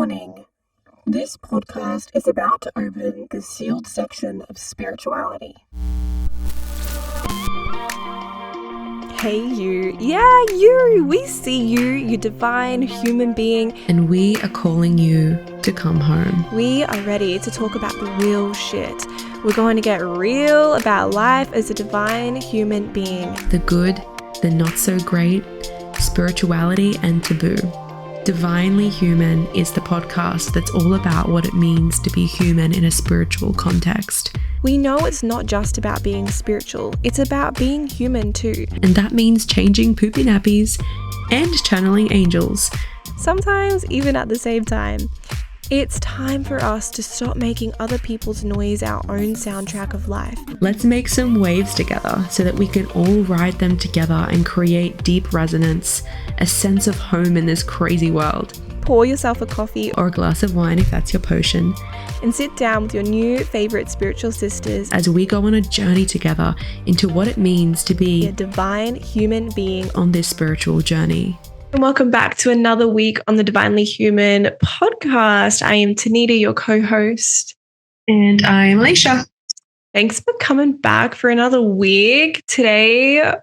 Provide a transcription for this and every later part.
Warning. This podcast is about to open the sealed section of spirituality. Hey you, yeah you, we see you, you divine human being. And we are calling you to come home. We are ready to talk about the real shit. We're going to get real about life as a divine human being. The good, the not so great, spirituality and taboo. Divinely Human is the podcast that's all about what it means to be human in a spiritual context. We know it's not just about being spiritual, it's about being human too. And that means changing poopy nappies and channeling angels. Sometimes even at the same time. It's time for us to stop making other people's noise our own soundtrack of life. Let's make some waves together so that we can all ride them together and create deep resonance, a sense of home in this crazy world. Pour yourself a coffee or a glass of wine if that's your potion, and sit down with your new favorite spiritual sisters as we go on a journey together into what it means to be a divine human being on this spiritual journey. And welcome back to another week on the Divinely Human podcast. I am Tanita, your co-host. And I am Aleisha. Thanks for coming back for another week. Today,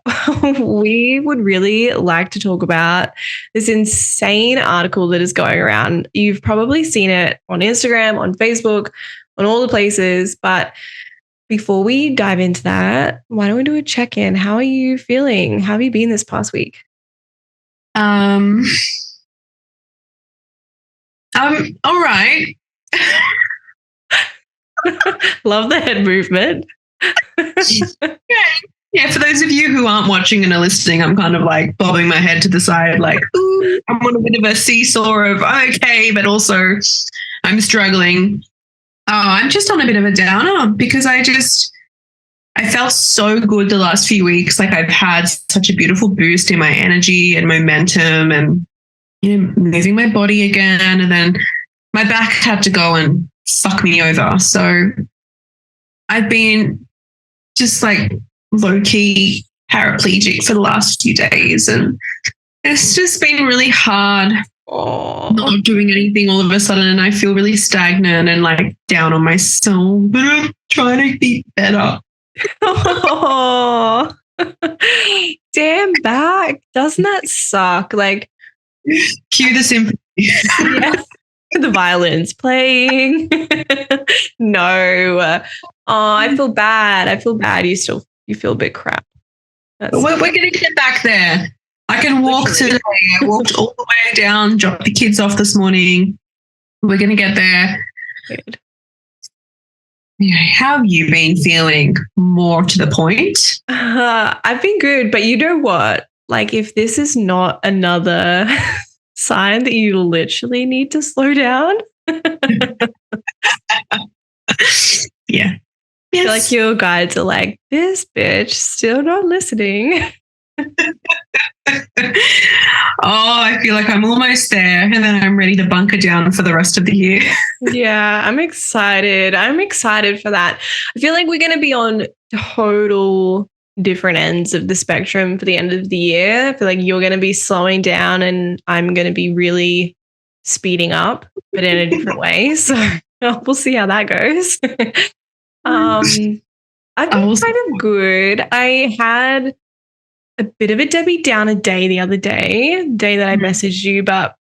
we would really like to talk about this insane article that is going around. You've probably seen it on Instagram, on Facebook, on all the places. But before we dive into that, why don't we do a check-in? How are you feeling? How have you been this past week? I'm all right. Love the head movement. Yeah, for those of you who aren't watching and are listening, I'm kind of like bobbing my head to the side, like, ooh, I'm on a bit of a seesaw of okay, but also I'm struggling. I'm just on a bit of a downer because I felt so good the last few weeks. Like I've had such a beautiful boost in my energy and momentum and, moving my body again. And then my back had to go and fuck me over. So I've been just like low-key paraplegic for the last few days. And it's just been really hard not doing anything all of a sudden. And I feel really stagnant and like down on myself, but I'm trying to be better. Oh, damn back. Doesn't that suck? Like, cue the symphony. Yeah, the violin's playing. No. I feel bad. You feel a bit crap. We're going to get back there. I can walk today. I walked all the way down, dropped the kids off this morning. We're going to get there. Good. How have you been feeling, more to the point? I've been good, but you know what? Like, if this is not another sign that you literally need to slow down. Yeah. I feel like your guides are like, this bitch still not listening. I feel like I'm almost there and then I'm ready to bunker down for the rest of the year. Yeah, I'm excited. I'm excited for that. I feel like we're going to be on total different ends of the spectrum for the end of the year. I feel like you're going to be slowing down and I'm going to be really speeding up, but in a different way. So we'll see how that goes. I've been kind of good. I had a bit of a Debbie Downer day the other day that I messaged you, but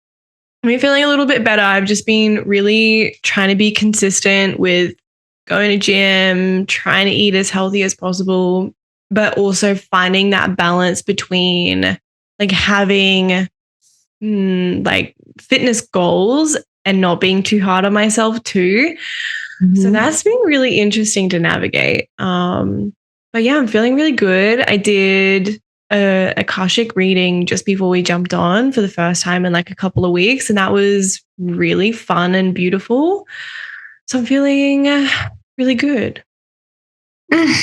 I'm feeling a little bit better. I've just been really trying to be consistent with going to gym, trying to eat as healthy as possible, but also finding that balance between like having like fitness goals and not being too hard on myself too. Mm-hmm. So that's been really interesting to navigate. But yeah, I'm feeling really good. I did a Akashic reading just before we jumped on for the first time in like a couple of weeks, and that was really fun and beautiful. So I'm feeling really good. I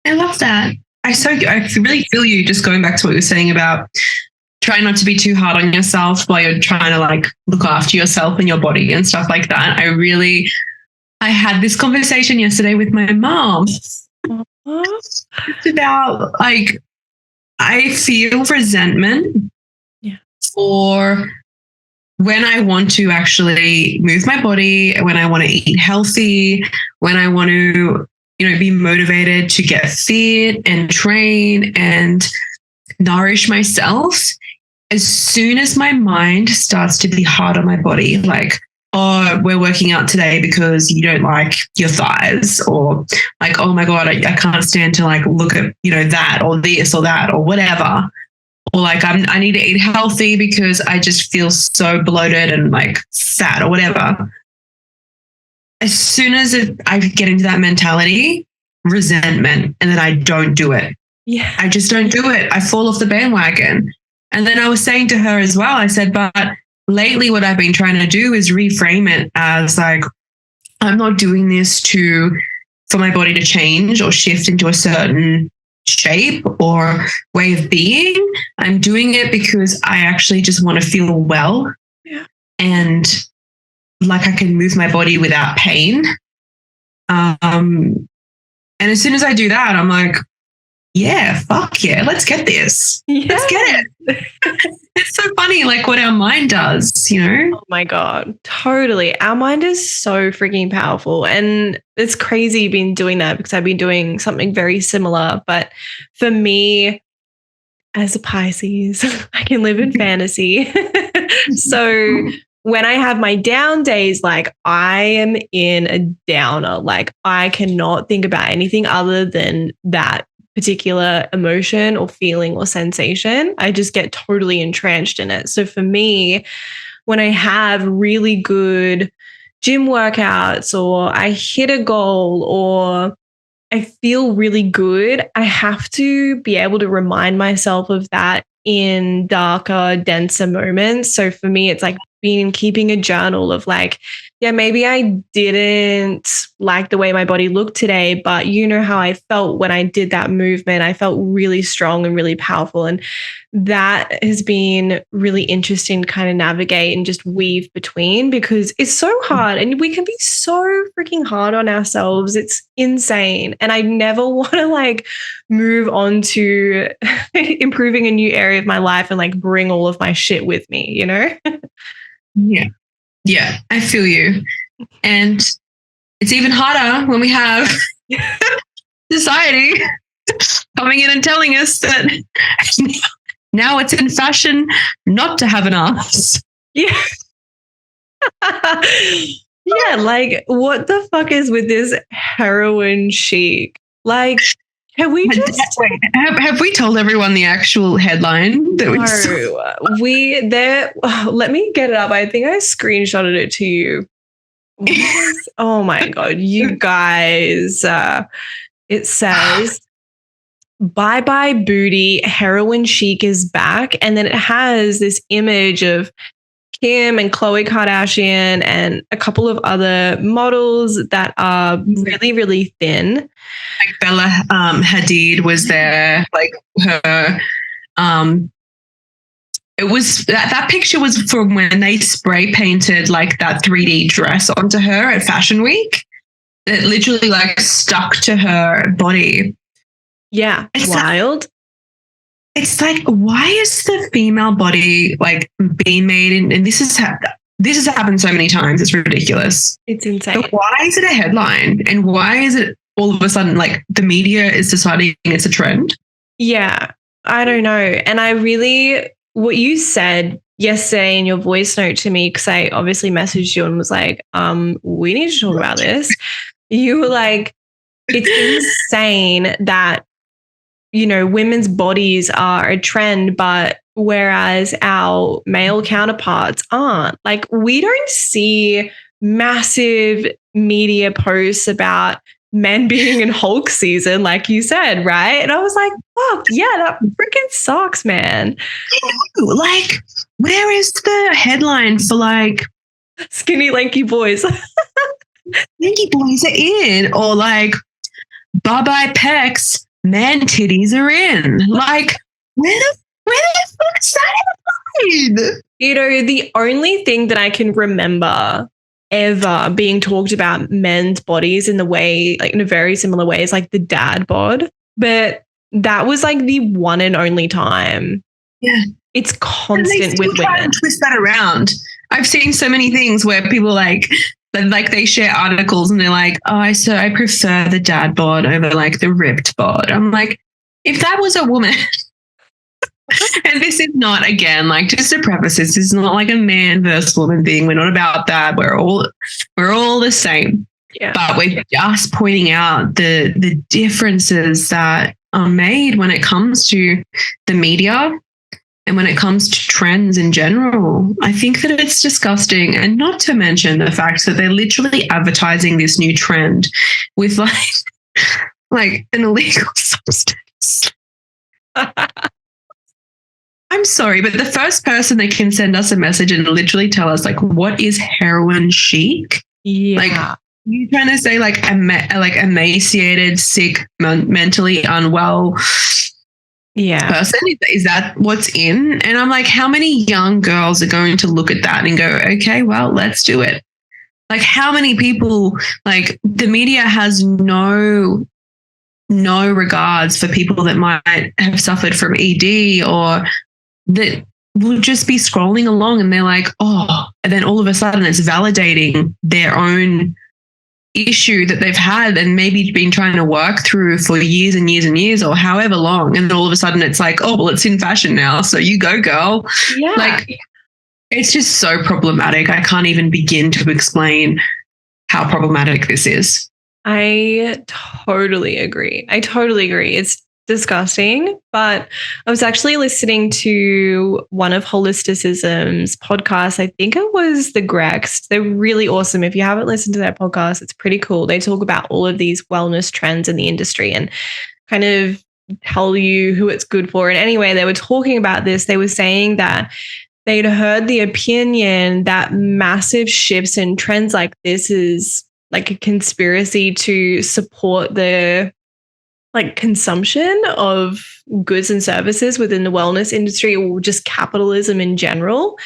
love that. I really feel you, just going back to what you were saying about trying not to be too hard on yourself while you're trying to like look after yourself and your body and stuff like that. I had this conversation yesterday with my mom. It's about like, I feel resentment for when I want to actually move my body, when I want to eat healthy, when I want to, be motivated to get fit and train and nourish myself, as soon as my mind starts to be hard on my body, like, oh, we're working out today because you don't like your thighs, or like, oh my God, I can't stand to like look at, that or this or that or whatever. Or like, I need to eat healthy because I just feel so bloated and like fat or whatever. As soon as I get into that mentality, resentment, and then I don't do it. Yeah. I just don't do it. I fall off the bandwagon. And then I was saying to her as well, I said, but lately what I've been trying to do is reframe it as like, I'm not doing this for my body to change or shift into a certain shape or way of being. I'm doing it because I actually just want to feel well. Yeah. And like I can move my body without pain. And as soon as I do that, I'm like, yeah, fuck yeah, let's get this. Yeah. Let's get it. It's so funny, like what our mind does, Oh my God, totally. Our mind is so freaking powerful. And it's crazy being doing that because I've been doing something very similar. But for me, as a Pisces, I can live in fantasy. So when I have my down days, like I am in a downer, like I cannot think about anything other than that particular emotion or feeling or sensation. I just get totally entrenched in it. So for me, when I have really good gym workouts or I hit a goal or I feel really good, I have to be able to remind myself of that in darker, denser moments. So for me, it's like keeping a journal of like, yeah, maybe I didn't like the way my body looked today, but how I felt when I did that movement. I felt really strong and really powerful. And that has been really interesting to kind of navigate and just weave between because it's so hard and we can be so freaking hard on ourselves. It's insane. And I never want to like move on to improving a new area of my life and like bring all of my shit with me, Yeah. Yeah, I feel you. And it's even harder when we have society coming in and telling us that now it's in fashion not to have an ass. Yeah. Yeah, like what the fuck is with this heroin chic? Like, can we just have we told everyone the actual headline that let me get it up. I think I screenshotted it to you. Oh my God, you guys. It says bye bye booty, heroin chic is back. And then it has this image of Kim and Khloe Kardashian and a couple of other models that are really, really thin. Like Bella Hadid was there, like her. It was that picture was from when they spray painted like that 3D dress onto her at Fashion Week. It literally like stuck to her body. Yeah, it's wild. It's like, why is the female body like being made? And this has happened so many times. It's ridiculous. It's insane. But why is it a headline? And why is it all of a sudden like the media is deciding it's a trend? Yeah, I don't know. And what you said yesterday in your voice note to me, because I obviously messaged you and was like, we need to talk about this. You were like, it's insane that women's bodies are a trend, but whereas our male counterparts aren't. Like, we don't see massive media posts about men being in Hulk season, like you said, right? And I was like, fuck, yeah, that freaking sucks, man. Like, where is the headline for like skinny, lanky boys? Lanky boys are in, or like, bye-bye pecs, man titties are in. Like, where the fuck is that in? The only thing that I can remember ever being talked about men's bodies in the way, like in a very similar way, is like the dad bod. But that was like the one and only time. Yeah. It's And they constant still with try women. and twist that around. I've seen so many things where people like they share articles and they're like, oh, I prefer the dad bod over like the ripped bod. I'm like, if that was a woman, and this is not, again, like just to preface this is not like a man versus woman thing. We're not about that. We're all the same. Yeah. But we're just pointing out the differences that are made when it comes to the media and when it comes to trends in general. I think that it's disgusting. And not to mention the fact that they're literally advertising this new trend with like an illegal substance. I'm sorry, but the first person that can send us a message and literally tell us like, what is heroin chic? Yeah. Like, you trying to say like emaciated, sick, mentally unwell person? Is that what's in? And I'm like, how many young girls are going to look at that and go, okay, well, let's do it? Like, how many people, like, the media has no regards for people that might have suffered from ED or that will just be scrolling along and they're like, oh, and then all of a sudden it's validating their own issue that they've had and maybe been trying to work through for years and years and years or however long. And then all of a sudden it's like, oh, well, it's in fashion now. So you go, girl. Yeah. Like, it's just so problematic. I can't even begin to explain how problematic this is. I totally agree. It's disgusting, but I was actually listening to one of Holisticism's podcasts. I think it was the Grex. They're really awesome. If you haven't listened to their podcast, it's pretty cool. They talk about all of these wellness trends in the industry and kind of tell you who it's good for. And anyway, they were talking about this. They were saying that they'd heard the opinion that massive shifts in trends like this is like a conspiracy to support the like consumption of goods and services within the wellness industry or just capitalism in general,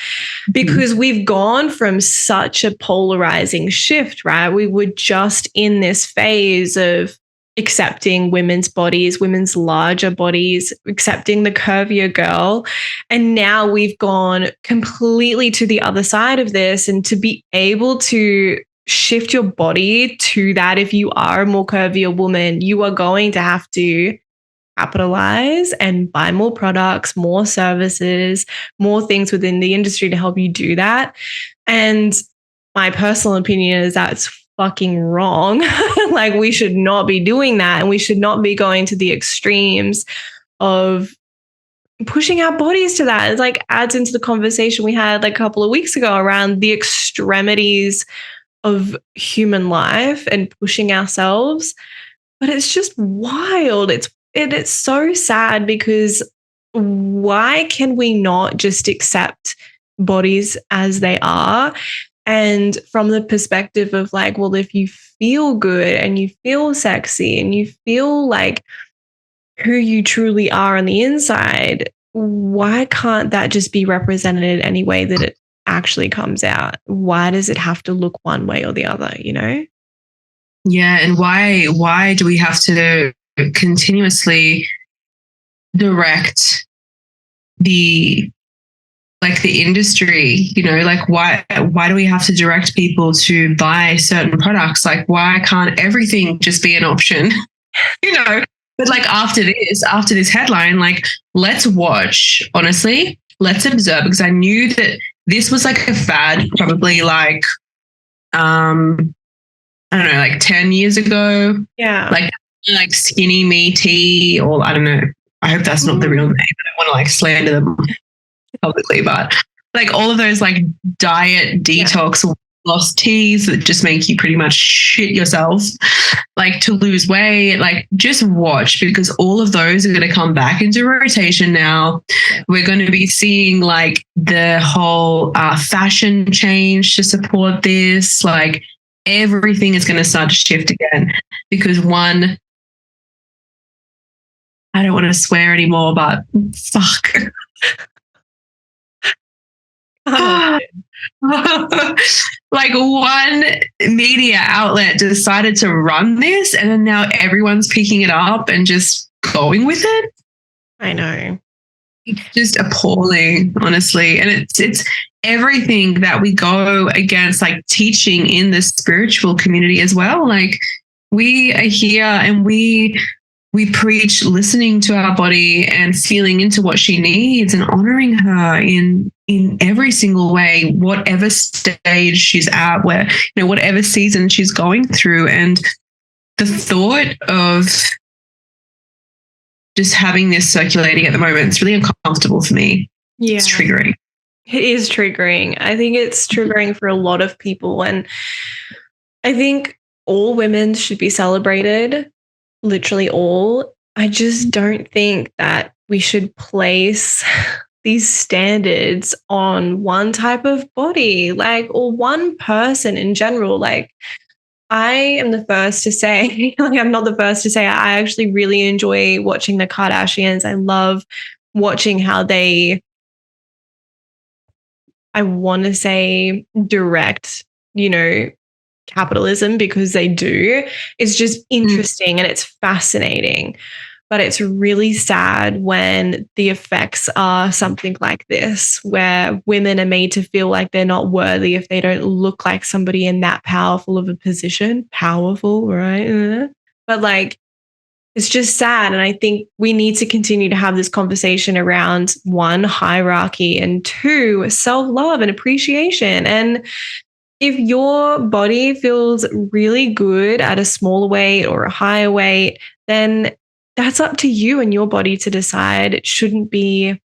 because we've gone from such a polarizing shift, right? We were just in this phase of accepting women's bodies, women's larger bodies, accepting the curvier girl. And now we've gone completely to the other side of this, and to be able to shift your body to that, if you are a more curvier woman, you are going to have to capitalize and buy more products, more services, more things within the industry to help you do that. And my personal opinion is that's fucking wrong. Like, we should not be doing that, and we should not be going to the extremes of pushing our bodies to that. It like adds into the conversation we had like a couple of weeks ago around the extremities of human life and pushing ourselves. But it's just wild. It's so sad, because why can we not just accept bodies as they are? And from the perspective of like, well, if you feel good and you feel sexy and you feel like who you truly are on the inside, why can't that just be represented in any way that it actually comes out? Why does it have to look one way or the other, you know? Yeah, and why do we have to continuously direct the industry, you know, like why do we have to direct people to buy certain products? Like, why can't everything just be an option? You know, but like after this headline, like, let's watch, honestly, let's observe, because I knew that this was like a fad probably like, I don't know, like 10 years ago. Yeah. Like skinny me tea, or I don't know. I hope that's not the real name. I don't want to like slander them publicly, but like all of those like diet detox loss teas that just make you pretty much shit yourself, like to lose weight. Like, just watch, because all of those are going to come back into rotation now. We're going to be seeing like the whole fashion change to support this. Like, everything is going to start to shift again, because one, I don't want to swear anymore, but fuck. Like, one media outlet decided to run this, and then now everyone's picking it up and just going with it. I know. It's just appalling, honestly. And it's everything that we go against, like teaching in the spiritual community as well. Like we are here and we preach listening to our body and feeling into what she needs and honoring her in every single way, whatever stage she's at, where, you know, whatever season she's going through. And the thought of just having this circulating at the moment, it's really uncomfortable for me. Yeah. It's triggering. It is triggering. I think it's triggering for a lot of people. And I think all women should be celebrated, literally all. I just don't think that we should place these standards on one type of body, like, or one person in general. Like, I am the first to say, like, I'm not the first to say, I actually really enjoy watching the Kardashians. I love watching how they, I want to say, direct, you know, capitalism, because they do. It's just interesting and it's fascinating. But it's really sad when the effects are something like this, where women are made to feel like they're not worthy if they don't look like somebody in that powerful of a position. Powerful, right? But like, it's just sad. And I think we need to continue to have this conversation around, one, hierarchy, and two, self-love and appreciation. And if your body feels really good at a smaller weight or a higher weight, then that's up to you and your body to decide. It shouldn't be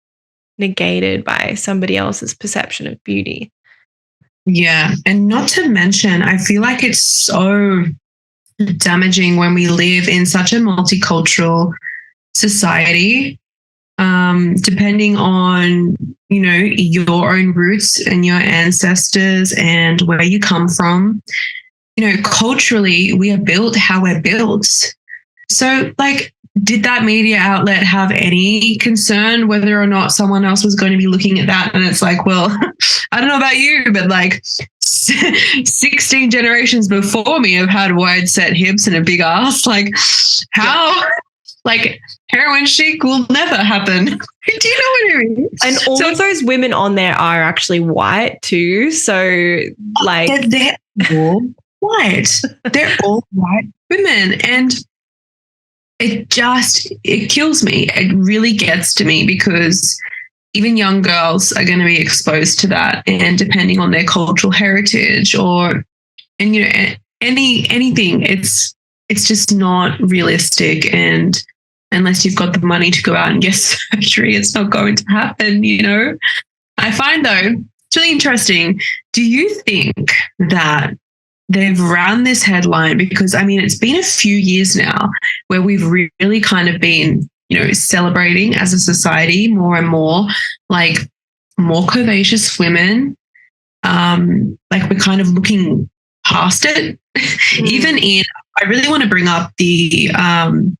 negated by somebody else's perception of beauty. Yeah. And not to mention, I feel like it's so damaging when we live in such a multicultural society, depending on, you know, your own roots and your ancestors and where you come from. You know, culturally, we are built how we're built. So, like, did that media outlet have any concern whether or not someone else was going to be looking at that? And it's like, well, I don't know about you, but like 16 generations before me have had wide set hips and a big ass. Like, how? Like, heroin chic will never happen. Do you know what I mean? And all of those women on there are actually white too. So, like, they're all white. They're all white women. And it kills me. It really gets to me, because even young girls are going to be exposed to that. And depending on their cultural heritage and you know, anything, it's just not realistic. And unless you've got the money to go out and get surgery, it's not going to happen, you know? I find, though, it's really interesting. Do you think that they've run this headline, because, I mean, it's been a few years now where we've really kind of been, you know, celebrating as a society more and more, like, more curvaceous women. Like, we're kind of looking past it. Even I really want to bring up the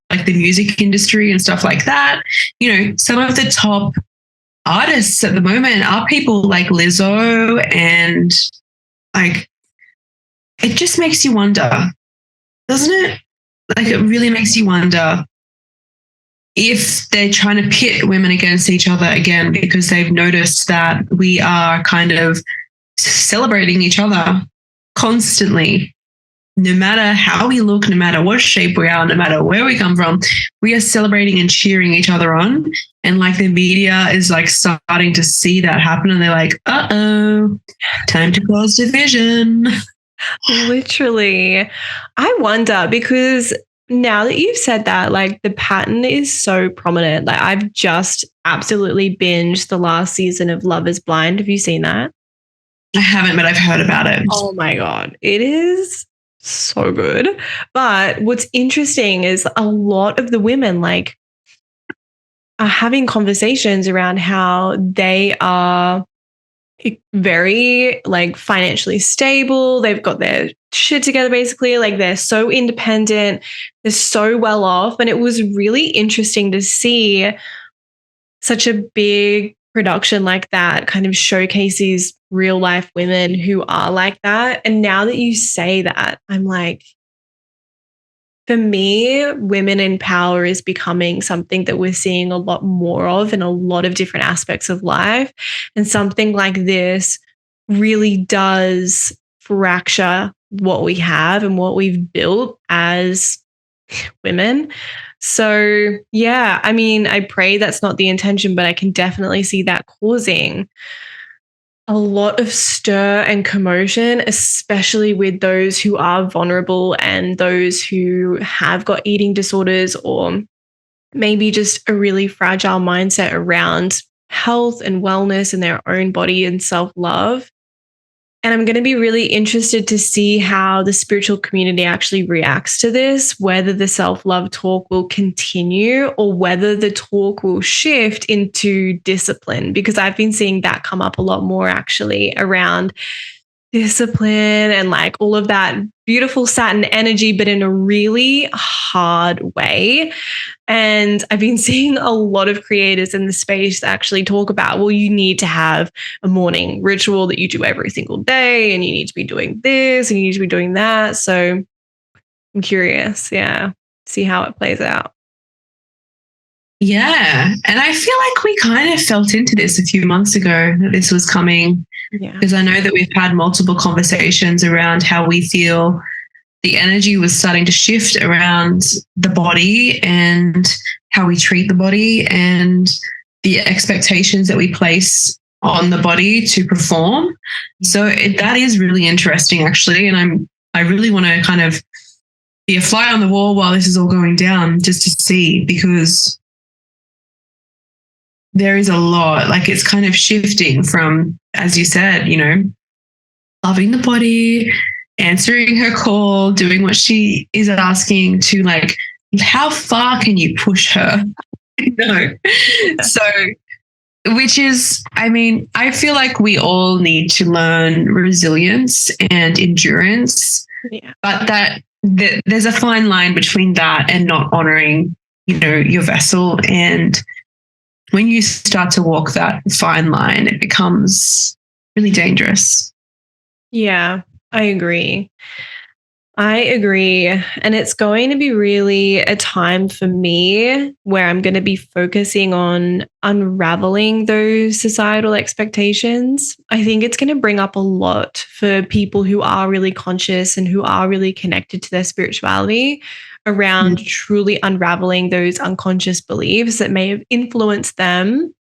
like the music industry and stuff like that. You know, some of the top artists at the moment are people like Lizzo, and like, it just makes you wonder, doesn't it? Like, it really makes you wonder if they're trying to pit women against each other again, because they've noticed that we are kind of celebrating each other constantly. No matter how we look, no matter what shape we are, no matter where we come from, we are celebrating and cheering each other on. And like, the media is like starting to see that happen, and they're like, uh-oh, time to cause division. Literally. I wonder, because now that you've said that, like, the pattern is so prominent. Like, I've just absolutely binged the last season of Love is Blind. Have you seen that? I haven't, but I've heard about it. Oh my God. It is so good. But what's interesting is a lot of the women, like, are having conversations around how they are very, like, financially stable. They've got their shit together, basically. Like, they're so independent. They're so well off. And it was really interesting to see such a big production like that kind of showcases real life women who are like that. And now that you say that, I'm like, For me, women in power is becoming something that we're seeing a lot more of in a lot of different aspects of life. And something like this really does fracture what we have and what we've built as women. So, yeah, I mean, I pray that's not the intention, but I can definitely see that causing a lot of stir and commotion, especially with those who are vulnerable and those who have got eating disorders or maybe just a really fragile mindset around health and wellness and their own body and self-love. And I'm going to be really interested to see how the spiritual community actually reacts to this, whether the self-love talk will continue or whether the talk will shift into discipline, because I've been seeing that come up a lot more actually around discipline and like all of that beautiful satin energy, but in a really hard way. And I've been seeing a lot of creators in the space actually talk about, well, you need to have a morning ritual that you do every single day, and you need to be doing this and you need to be doing that. So I'm curious, see how it plays out. Yeah. And I feel like we kind of felt into this a few months ago that this was coming. Yeah. Because I know that we've had multiple conversations around how we feel the energy was starting to shift around the body and how we treat the body and the expectations that we place on the body to perform. So that is really interesting, actually. And I really want to kind of be a fly on the wall while this is all going down, just to see, because there is a lot, like it's kind of shifting from, as you said, you know, loving the body, answering her call, doing what she is asking, to like, how far can you push her? No. So, which is, I mean, I feel like we all need to learn resilience and endurance, but there's a fine line between that and not honoring, you know, your vessel. And when you start to walk that fine line, it becomes really dangerous. Yeah, I agree. And it's going to be really a time for me where I'm going to be focusing on unraveling those societal expectations. I think it's going to bring up a lot for people who are really conscious and who are really connected to their spirituality around truly unraveling those unconscious beliefs that may have influenced them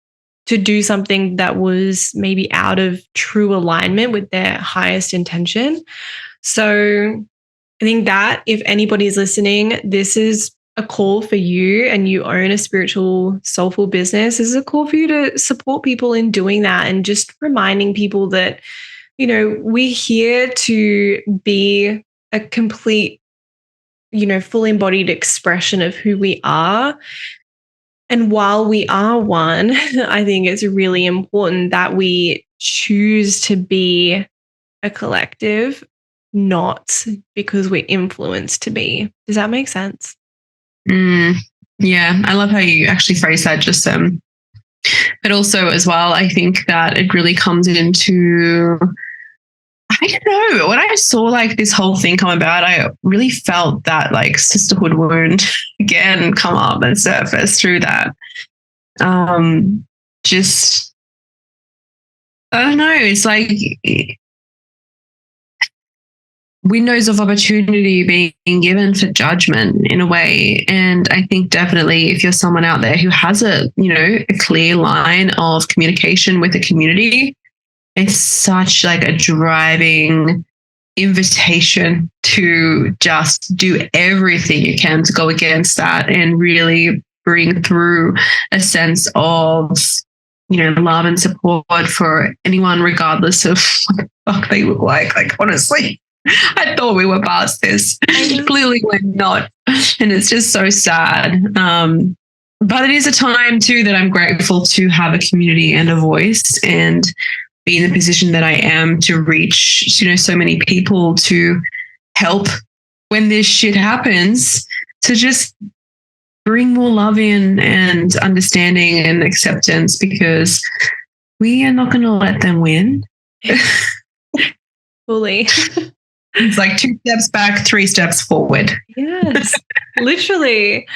to do something that was maybe out of true alignment with their highest intention. So I think that if anybody's listening, this is a call for you and you own a spiritual, soulful business. This is a call for you to support people in doing that and just reminding people that, you know, we're here to be a complete, you know, full embodied expression of who we are. And while we are one, I think it's really important that we choose to be a collective, not because we're influenced to be. Does that make sense? Yeah, I love how you actually phrase that just but also as well, I think that it really comes into, I don't know, when I saw like this whole thing come about, I really felt that like sisterhood wound again come up and surface through that. Just, I don't know, it's like windows of opportunity being given for judgment in a way. And I think definitely if you're someone out there who has a clear line of communication with the community, it's such like a driving invitation to just do everything you can to go against that and really bring through a sense of, you know, love and support for anyone, regardless of what the fuck they look like. Like, honestly, I thought we were past this. Clearly we're not. And it's just so sad. But it is a time too that I'm grateful to have a community and a voice and be in the position that I am to reach, you know, so many people to help when this shit happens, to just bring more love in and understanding and acceptance, because we are not going to let them win. Fully. It's like 2 steps back, 3 steps forward. Yes, literally.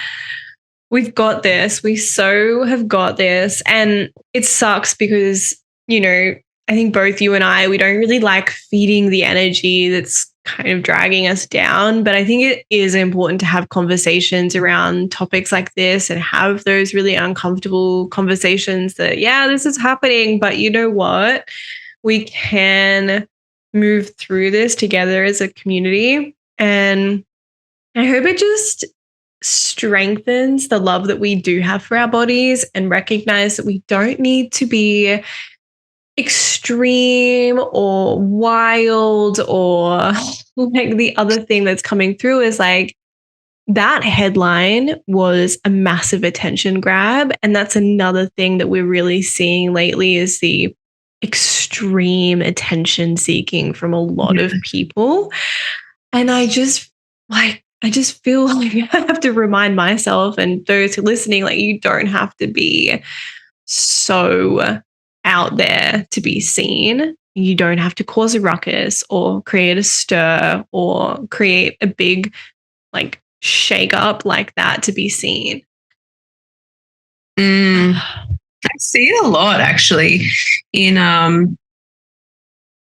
We've got this. We so have got this. And it sucks because, you know, I think both you and I, we don't really like feeding the energy that's kind of dragging us down. But I think it is important to have conversations around topics like this and have those really uncomfortable conversations that, yeah, this is happening. But you know what? We can move through this together as a community. And I hope it just strengthens the love that we do have for our bodies and recognize that we don't need to be extreme or wild, or like the other thing that's coming through is like that headline was a massive attention grab. And that's another thing that we're really seeing lately is the extreme attention seeking from a lot of people. And I just feel like I have to remind myself and those who are listening, like, you don't have to be so out there to be seen. You don't have to cause a ruckus or create a stir or create a big, like, shake up like that to be seen. I see it a lot, actually, in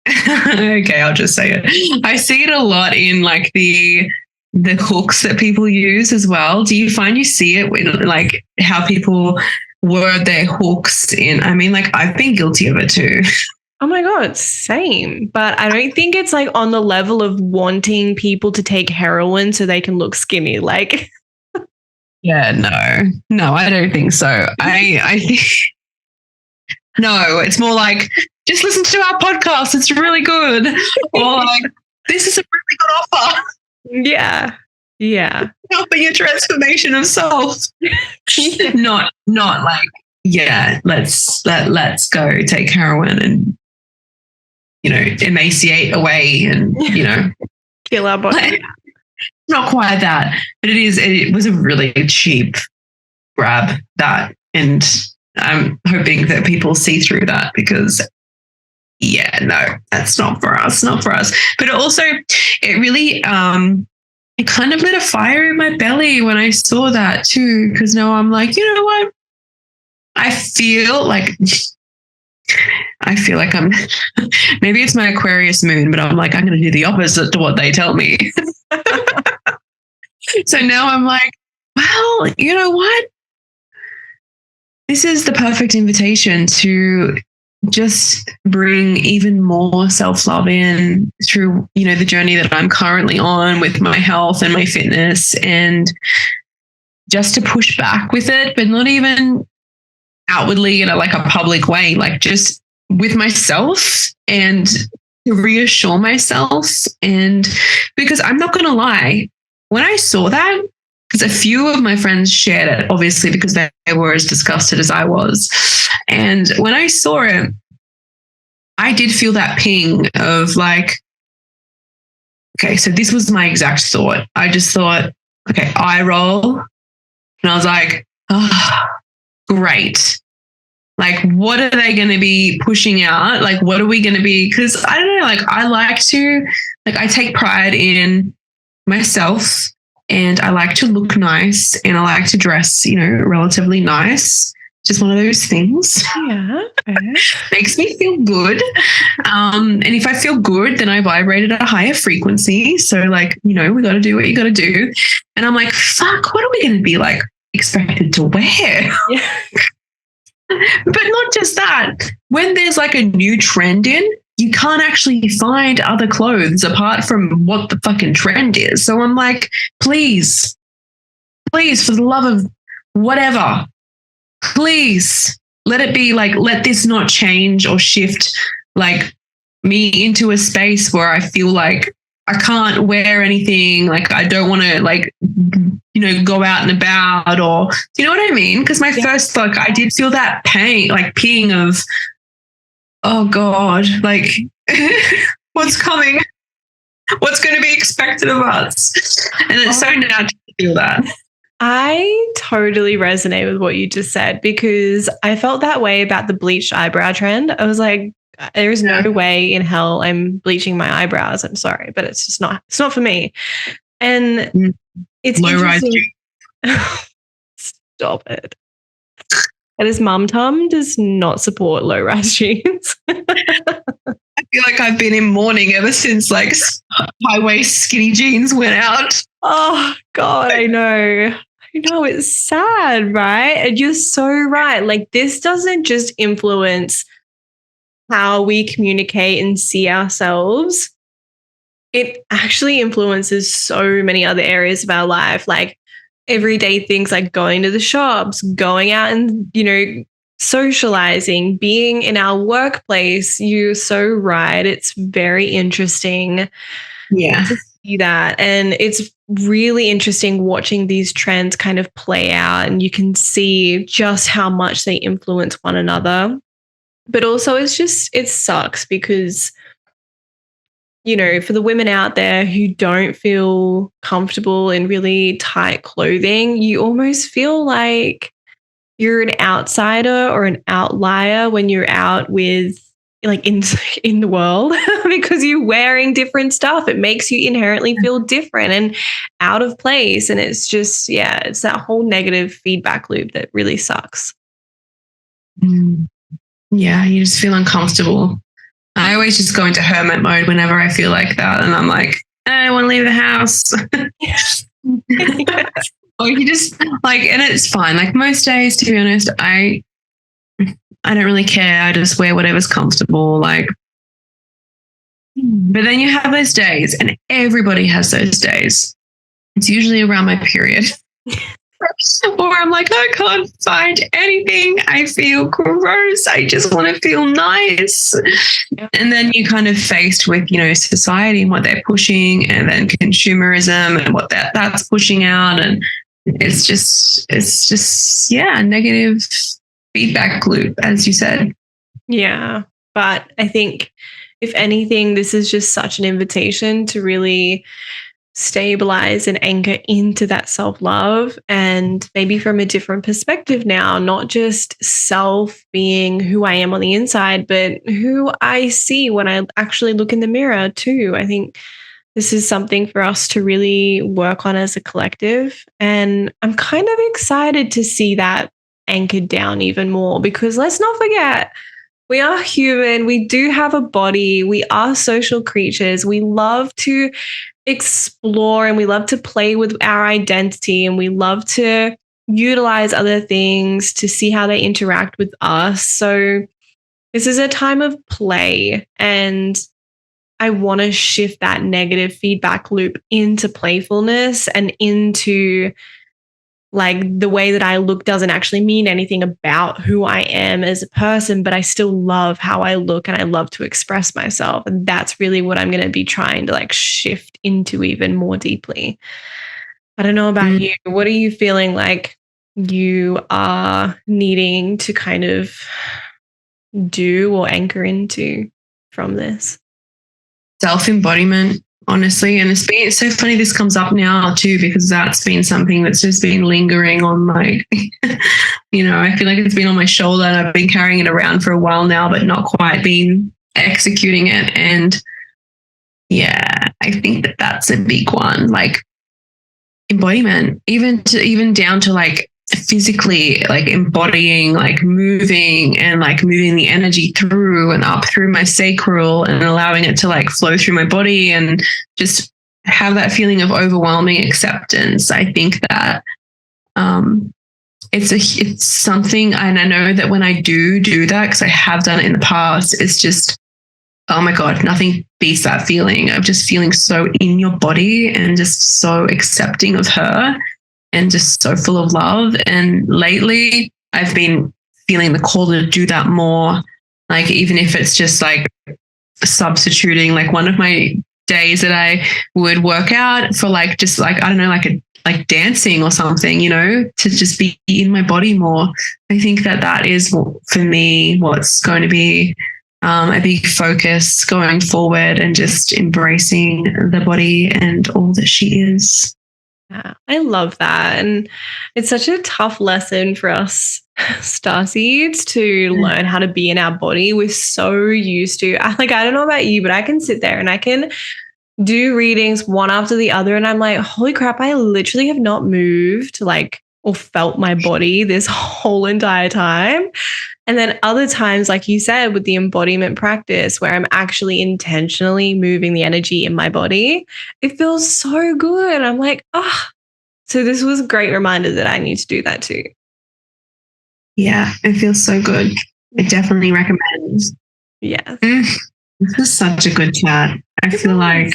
okay, I'll just say it. I see it a lot in like the hooks that people use as well. Do you find you see it in like how people word their hooks in? I mean, like, I've been guilty of it too. Oh my God, same. But I don't think it's like on the level of wanting people to take heroin so they can look skinny. Like, yeah, no, I don't think so. I think no, it's more like, just listen to our podcast. It's really good. Or like, this is a really good offer. Yeah. Helping your transformation of self. Not like, yeah, let's go take heroin and, you know, emaciate away and, you know, kill our body. Not quite that, but it was a really cheap grab, that, and I'm hoping that people see through that, because yeah, no, that's not for us. But it really it kind of lit a fire in my belly when I saw that too, because now I'm like, you know what? I feel like I'm maybe it's my Aquarius moon, but I'm like, I'm going to do the opposite to what they tell me. So now I'm like, well, you know what? This is the perfect invitation to just bring even more self-love in through, you know, the journey that I'm currently on with my health and my fitness, and just to push back with it, but not even outwardly in a public way, like just with myself, and to reassure myself. And because I'm not going to lie, when I saw that, because a few of my friends shared it, obviously, because they were as disgusted as I was. And when I saw it, I did feel that ping of like, okay, so this was my exact thought. I just thought, okay, eye roll. And I was like, oh, great. Like, what are they going to be pushing out? Like, what are we going to be? Because I don't know, like, I take pride in myself, and I like to look nice, and I like to dress, you know, relatively nice. Just one of those things. Yeah. Makes me feel good. And if I feel good, then I vibrate at a higher frequency. So like, you know, we got to do what you got to do. And I'm like, fuck, what are we going to be like expected to wear? Yeah. But not just that. When there's like a new trend in, you can't actually find other clothes apart from what the fucking trend is. So I'm like, please, for the love of whatever, please let it be like, let this not change or shift like me into a space where I feel like I can't wear anything. Like, I don't want to like, you know, go out and about, or, you know what I mean? Because my first, like, I did feel that pain, like ping of, oh God, like what's coming? What's going to be expected of us? And it's so natural to feel that. I totally resonate with what you just said, because I felt that way about the bleached eyebrow trend. I was like, there is no way in hell I'm bleaching my eyebrows. I'm sorry, but it's not for me. And it's Low-rise interesting. Stop it. And his mum Tum does not support low-rise jeans. I feel like I've been in mourning ever since like high-waist skinny jeans went out. Oh God, I know. It's sad, right? And you're so right. Like, this doesn't just influence how we communicate and see ourselves. It actually influences so many other areas of our life, like everyday things like going to the shops, going out and, socializing, being in our workplace. You're so right. It's very interesting. Yeah. To see that. And it's really interesting watching these trends kind of play out, and you can see just how much they influence one another. But also it sucks because, for the women out there who don't feel comfortable in really tight clothing, you almost feel like you're an outsider or an outlier when you're out with in the world because you're wearing different stuff. It makes you inherently feel different and out of place. And it's just, it's that whole negative feedback loop that really sucks. Yeah, you just feel uncomfortable. I always just go into hermit mode whenever I feel like that. And I'm like, I don't want to leave the house. Or you just and it's fine. Like most days, to be honest, I don't really care. I just wear whatever's comfortable. But then you have those days, and everybody has those days. It's usually around my period. Or I'm like, I can't find anything. I feel gross. I just want to feel nice. Yeah. And then you kind of faced with, society and what they're pushing, and then consumerism and what that's pushing out. And it's just a negative feedback loop, as you said. Yeah. But I think if anything, this is just such an invitation to really stabilize and anchor into that self-love, and maybe from a different perspective now, not just self being who I am on the inside, but who I see when I actually look in the mirror too. I think this is something for us to really work on as a collective. And I'm kind of excited to see that anchored down even more, because let's not forget, we are human. We do have a body. We are social creatures. We love to explore and we love to play with our identity, and we love to utilize other things to see how they interact with us. So this is a time of play, and I want to shift that negative feedback loop into playfulness and into the way that I look doesn't actually mean anything about who I am as a person, but I still love how I look and I love to express myself. And that's really what I'm going to be trying to shift into even more deeply. I don't know about you. What are you feeling like you are needing to kind of do or anchor into from this? Self-embodiment, honestly. And it's so funny this comes up now too, because that's been something that's just been lingering on I feel like it's been on my shoulder, and I've been carrying it around for a while now, but not quite been executing it. And I think that's a big one, embodiment, even down to physically embodying, moving and moving the energy through and up through my sacral and allowing it to flow through my body and just have that feeling of overwhelming acceptance. I think that it's something, and I know that when I do that, because I have done it in the past, it's just, oh my God, nothing beats that feeling of just feeling so in your body and just so accepting of her and just so full of love. And lately I've been feeling the call to do that more, even if it's just substituting one of my days that I would work out for I don't know, like dancing or something, to just be in my body more. I think that is for me what's going to be a big focus going forward, and just embracing the body and all that she is. Yeah, I love that. And it's such a tough lesson for us starseeds to learn how to be in our body. We're so used to, like, I don't know about you, but I can sit there and I can do readings one after the other. And I'm like, holy crap, I literally have not moved like or felt my body this whole entire time. And then other times, like you said, with the embodiment practice where I'm actually intentionally moving the energy in my body, it feels so good. I'm like, so this was a great reminder that I need to do that too. Yeah, it feels so good. I definitely recommend. Yes. This was such a good chat. I feel like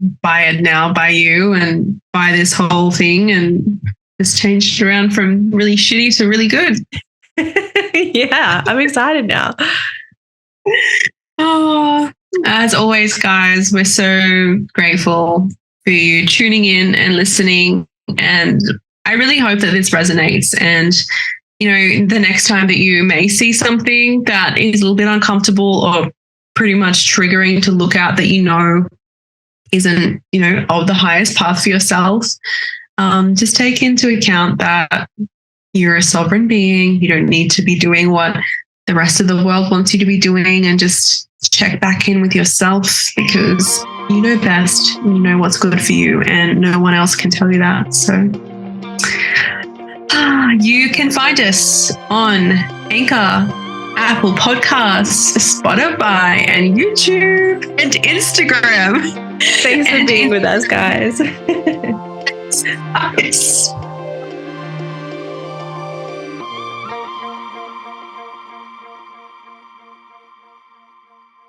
inspired now by you and by this whole thing, and it's changed around from really shitty to really good. Yeah, I'm excited now. Oh, as always, guys, we're so grateful for you tuning in and listening. And I really hope that this resonates. And, you know, the next time that you may see something that is a little bit uncomfortable or pretty much triggering to look at that you know isn't, you know, of the highest path for yourself, just take into account that you're a sovereign being. You don't need to be doing what the rest of the world wants you to be doing, and just check back in with yourself, because you know best, you know what's good for you, and no one else can tell you that. So you can find us on Anchor, Apple Podcasts, Spotify, and YouTube, and Instagram. Thanks for being with us, guys. Yes.